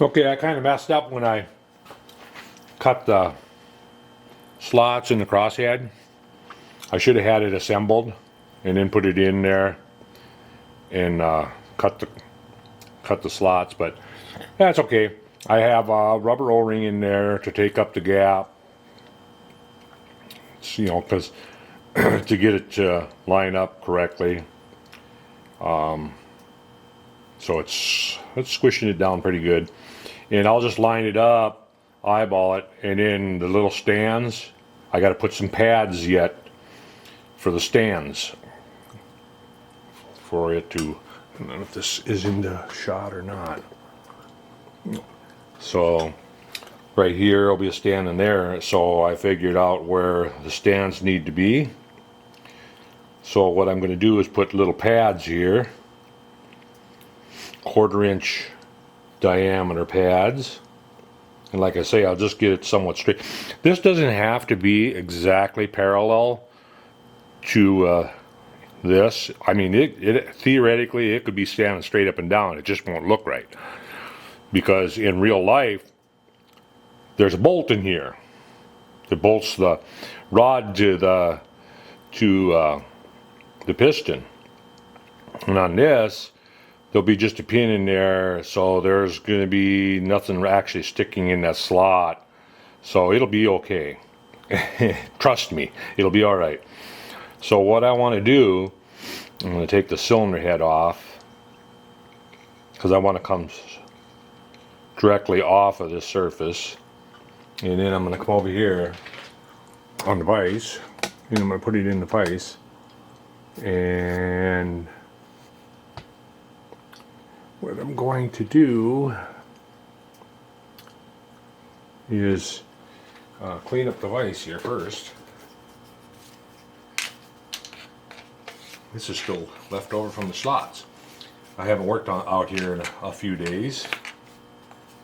Okay, I kind of messed up when I cut the slots in the crosshead. I should have had it assembled and then put it in there and cut the slots, but that's okay. I have a rubber O-ring in there to take up the gap. It's, you know, because to get it to line up correctly. So it's squishing it down pretty good. And I'll just line it up, eyeball it, and then the little stands, I got to put some pads yet for the stands for it to, I don't know if this is in the shot or not. So right here will be a stand in there, so I figured out where the stands need to be. So what I'm going to do is put little pads here, 1/4 inch diameter pads, and like I say, I'll just get it somewhat straight. This doesn't have to be exactly parallel to this. I mean, it theoretically it could be standing straight up and down. It just won't look right because in real life there's a bolt in here that bolts the rod to the piston, and on this there'll be just a pin in there, so there's going to be nothing actually sticking in that slot, so it'll be okay. Trust me, it'll be all right. So what I want to do, I'm going to take the cylinder head off because I want to come directly off of this surface, and then I'm going to come over here on the vise and I'm going to put it in the vise, and what I'm going to do is clean up the vise here first. This is still left over from the slots. I haven't worked out here in a few days.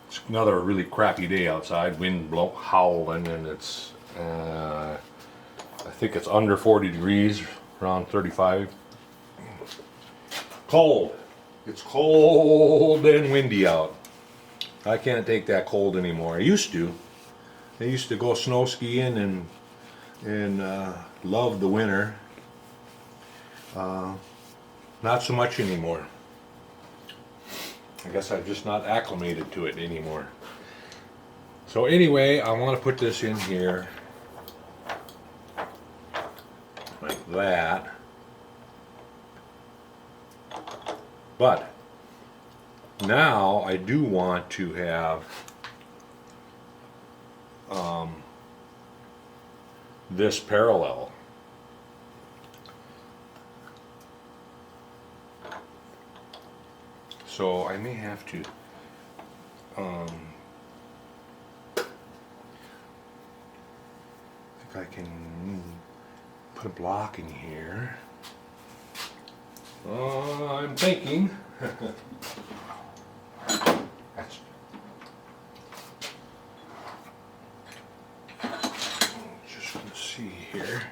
It's another really crappy day outside, wind howling, and it's I think it's under 40 degrees, around 35. Cold. It's cold and windy out. I can't take that cold anymore. I used to. I used to go snow skiing and love the winter. Not so much anymore. I guess I'm just not acclimated to it anymore. So anyway, I want to put this in here like that. But now I do want to have this parallel. So I may have to I think I can put a block in here. I'm thinking. That's just gonna see here.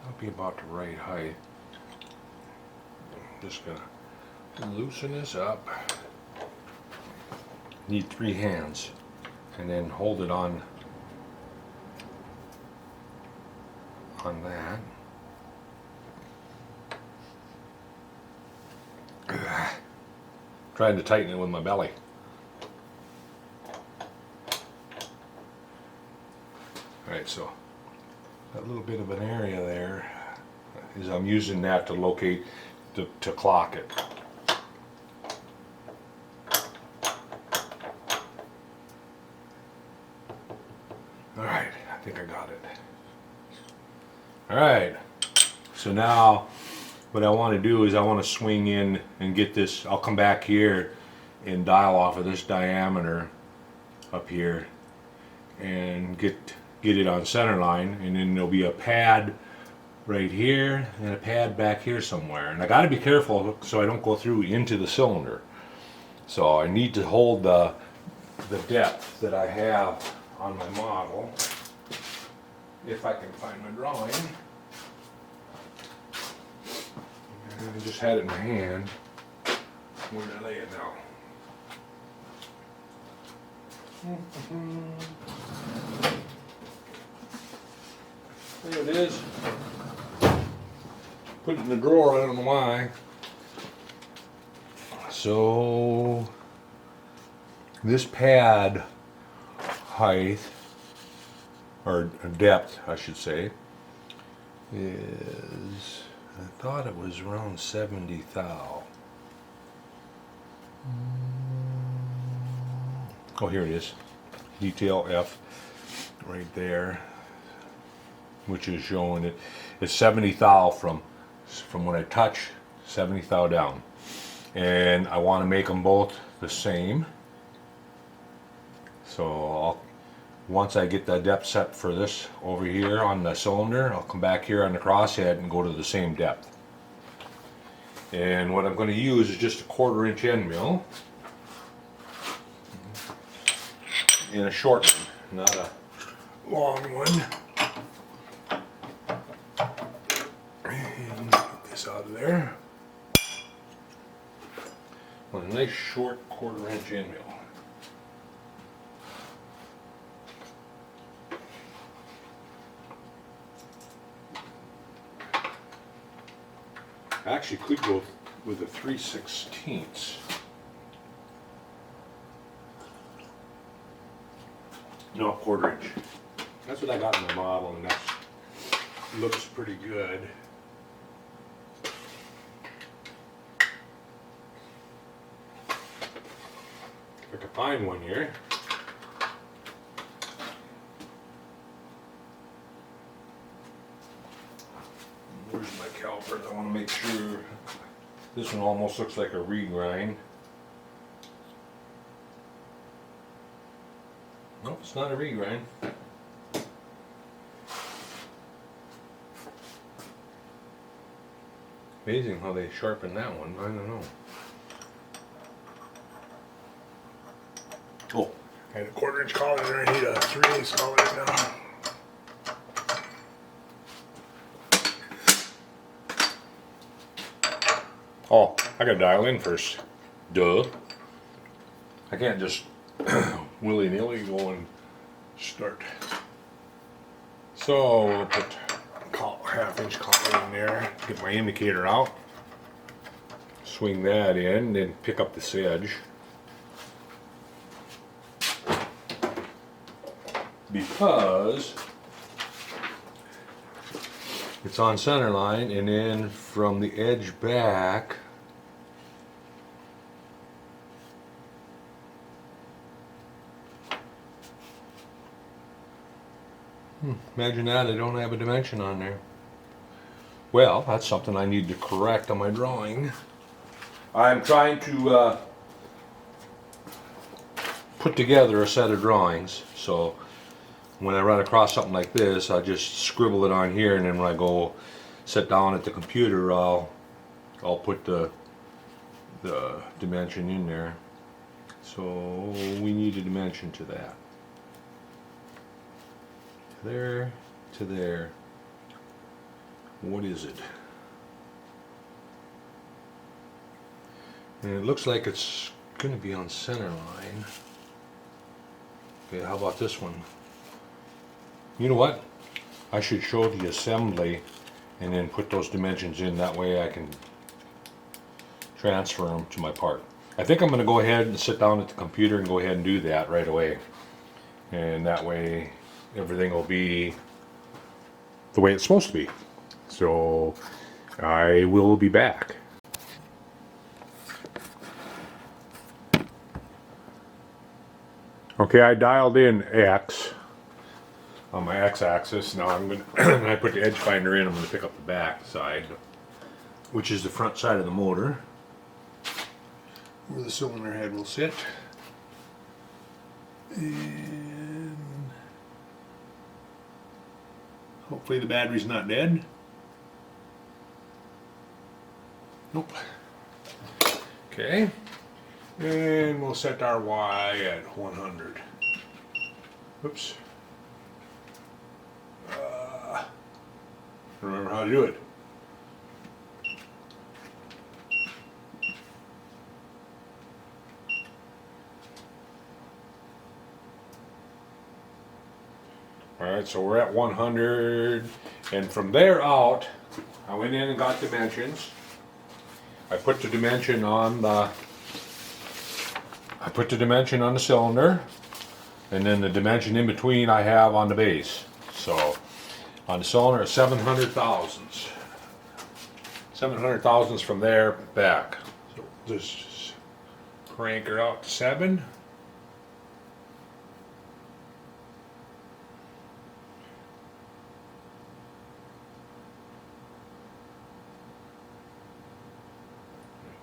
That'll be about the right height. I'm just gonna loosen this up. Need 3 hands, and then hold it on that. Trying to tighten it with my belly. Alright, so that little bit of an area there is I'm using that to locate, to clock it. Alright, I think I got it. Alright, so now what I want to do is I want to swing in and get this. I'll come back here and dial off of this diameter up here and get it on center line, and then there'll be a pad right here and a pad back here somewhere, and I got to be careful so I don't go through into the cylinder. So I need to hold the depth that I have on my model, if I can find my drawing. I just had it in my hand. Where did I lay it now? There it is. Put it in the drawer, I don't know why. So this pad height, or depth I should say, is, I thought it was around 70 thou. Oh, here it is. Detail F right there, which is showing it. It's 70 thou from when I touch, 70 thou down. And I want to make them both the same. So once I get the depth set for this over here on the cylinder, I'll come back here on the crosshead and go to the same depth. And what I'm going to use is just a 1/4 inch end mill in a short one, not a long one. And get this out of there. With a nice short 1/4 inch end mill. I actually could go with a 3/16. No, 1/4 inch. That's what I got in the model, and that looks pretty good. If I can find one here. Where's my caliper? I want to make sure. This one almost looks like a regrind. Nope, it's not a regrind. Amazing how they sharpen that one. I don't know. Oh, I had a 1/4 inch collar there. I need a 3/8 collar now. Oh, I gotta dial in first. Duh. I can't just willy-nilly go and start. So we'll put a 1/2 inch collar in there, get my indicator out, swing that in, then pick up this edge. Because it's on center line, and then from the edge back, imagine that, I don't have a dimension on there. Well, that's something I need to correct on my drawing. I'm trying to put together a set of drawings, so when I run across something like this, I just scribble it on here, and then when I go sit down at the computer, I'll put the dimension in there. So we need a dimension to that. There to there. What is it? And it looks like it's going to be on center line. Okay, how about this one? You know what? I should show the assembly and then put those dimensions in. That way I can transfer them to my part. I think I'm going to go ahead and sit down at the computer and go ahead and do that right away. And that way everything will be the way it's supposed to be. So I will be back. Okay, I dialed in X on my X-axis. Now I'm going to, when I put the edge finder in, I'm going to pick up the back side, which is the front side of the motor, where the cylinder head will sit. And hopefully the battery's not dead. Nope. Okay. And we'll set our Y at 100. Oops. Remember how to do it. Alright, so we're at 100, and from there out, I went in and got dimensions. I put the dimension on the cylinder, and then the dimension in between I have on the base. So on the cylinder, 700 thousandths. 700 thousandths from there back. So just crank her out to 7.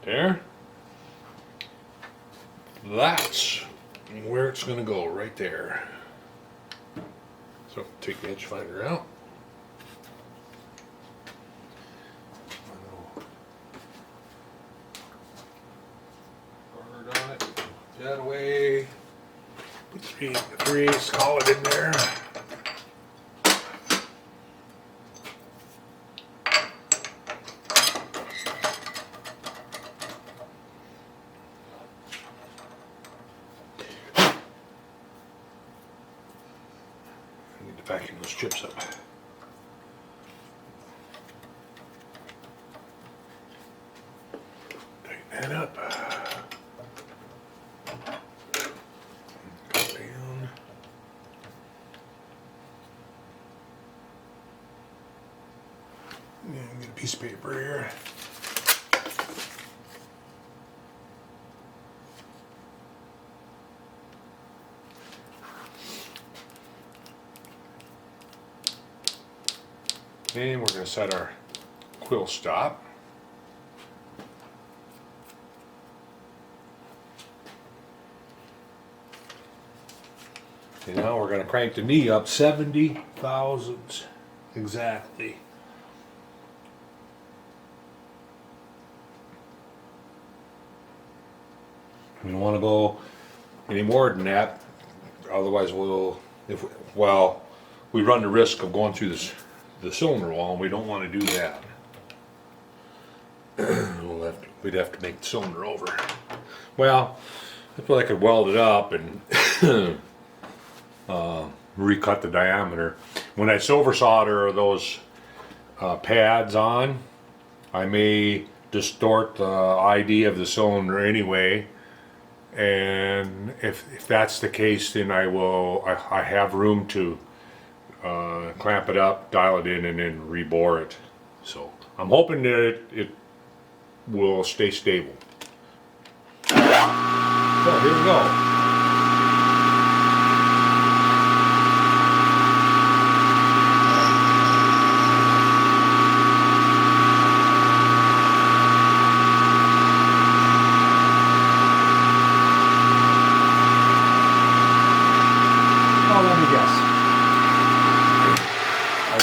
There. That's where it's going to go, right there. So take the edge finder out. Guard on it. That away. Put 3/8 solid in there. Vacuum those chips up. Tighten that up. Go down. Yeah, get a piece of paper here. And we're going to set our quill stop. And now we're going to crank the knee up 70 thousandths exactly. We don't want to go any more than that, otherwise we run the risk of going through the cylinder wall, and we don't want to do that. We'd have to make the cylinder over. Well, I feel like I could weld it up and recut the diameter. When I silver solder those pads on, I may distort the ID of the cylinder anyway, and if that's the case, then I have room to clamp it up, dial it in, and then rebore it. So I'm hoping that it will stay stable. So here we go.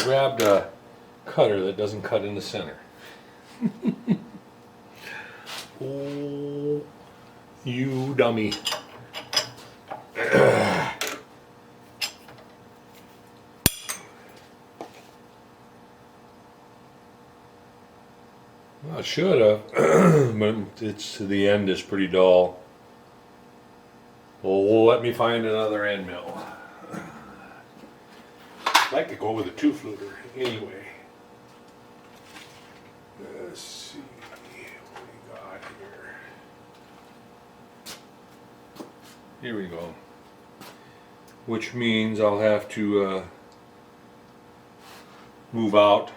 Grabbed a cutter that doesn't cut in the center. Oh, you dummy. Well, I should have, but the end is pretty dull. Well, let me find another end mill. I'd like to go with a 2-fluter anyway. Let's see what we got here. Here we go. Which means I'll have to move out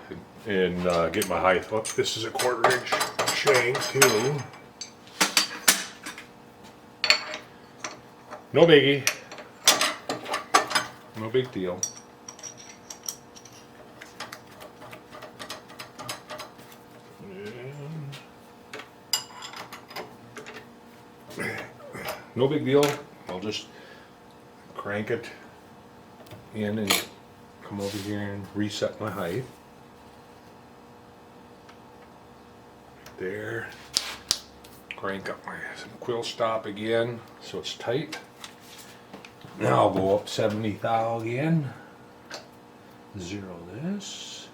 and get my height up. This is a 1/4 inch shank too. No biggie. No big deal. No big deal. I'll just crank it in and come over here and reset my height. There. Crank up my quill stop again so it's tight. Now I'll go up 70 thou again. Zero this.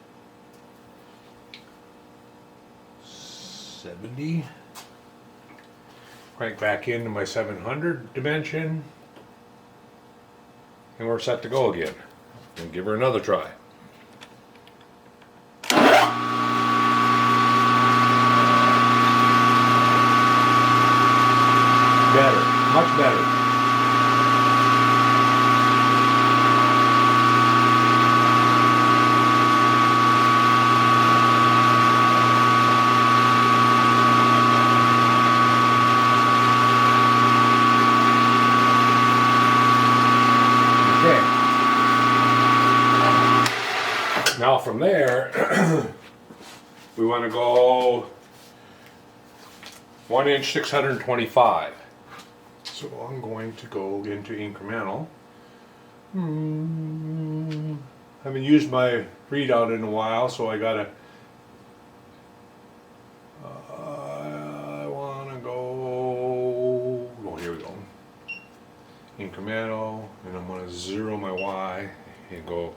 70. Crank back into my 700 dimension, and we're set to go again. and give her another try. Better, much better. Now from there, we want to go 1 inch 625. So I'm going to go into incremental. Haven't used my readout in a while, so I gotta. I want to go. Oh, here we go. Incremental, and I'm going to zero my Y and go.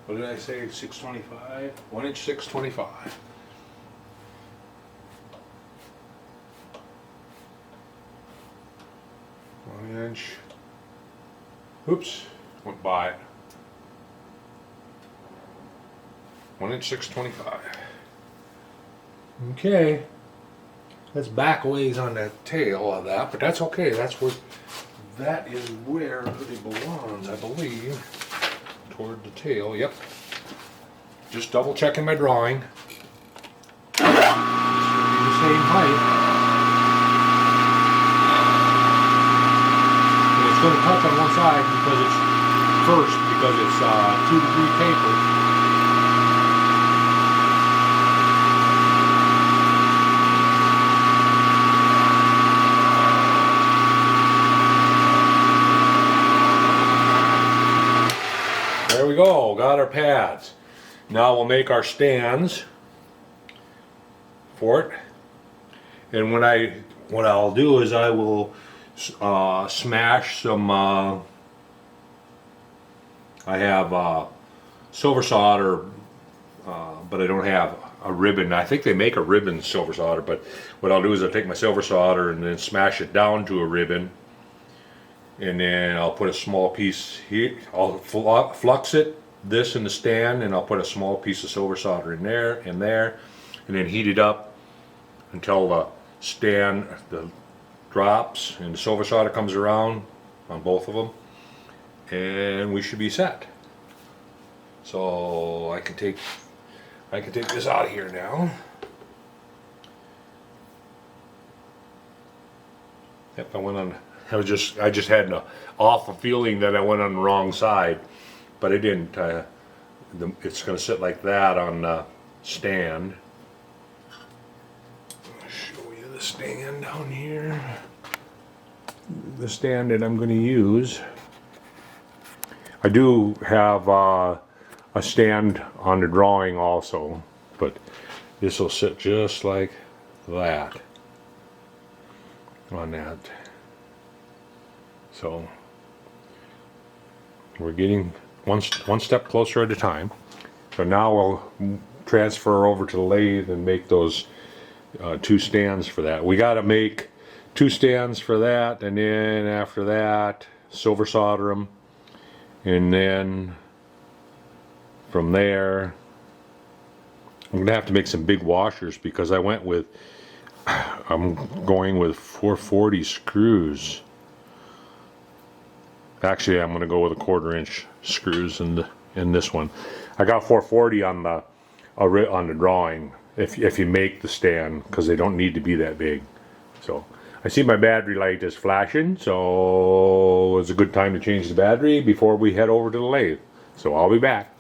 What did I say? 625? 1 inch 625. One inch. Oops, went by it. 1 inch 625. Okay. That's back ways on the tail of that, but that's okay. That is where it belongs, I believe. Toward the tail, yep. Just double checking my drawing. It's going to be the same height. And it's going to touch on one side because it's first, because it's 2-degree taper. There we go, got our pads. Now we'll make our stands for it. And what I'll do is I will smash some, I have silver solder, but I don't have a ribbon. I think they make a ribbon silver solder, but what I'll do is I'll take my silver solder and then smash it down to a ribbon. And then I'll put a small piece here, I'll flux it, this in the stand, and I'll put a small piece of silver solder in there, and then heat it up until the stand drops and the silver solder comes around on both of them, and we should be set. So I can take this out of here now. Yep, I just had an awful feeling that I went on the wrong side, but I didn't. It's going to sit like that on the stand. I'll show you the stand down here. The stand that I'm going to use. I do have a stand on the drawing also, but this will sit just like that on that. So we're getting one step closer at a time. So now we'll transfer over to the lathe and make those 2 stands for that. We got to make 2 stands for that, and then after that silver solder them, and then from there I'm gonna have to make some big washers because I'm going with 440 screws. Actually, I'm going to go with a 1/4 inch screws in this one. I got 440 on the drawing. If you make the stand, because they don't need to be that big. So I see my battery light is flashing, so it's a good time to change the battery before we head over to the lathe. So I'll be back.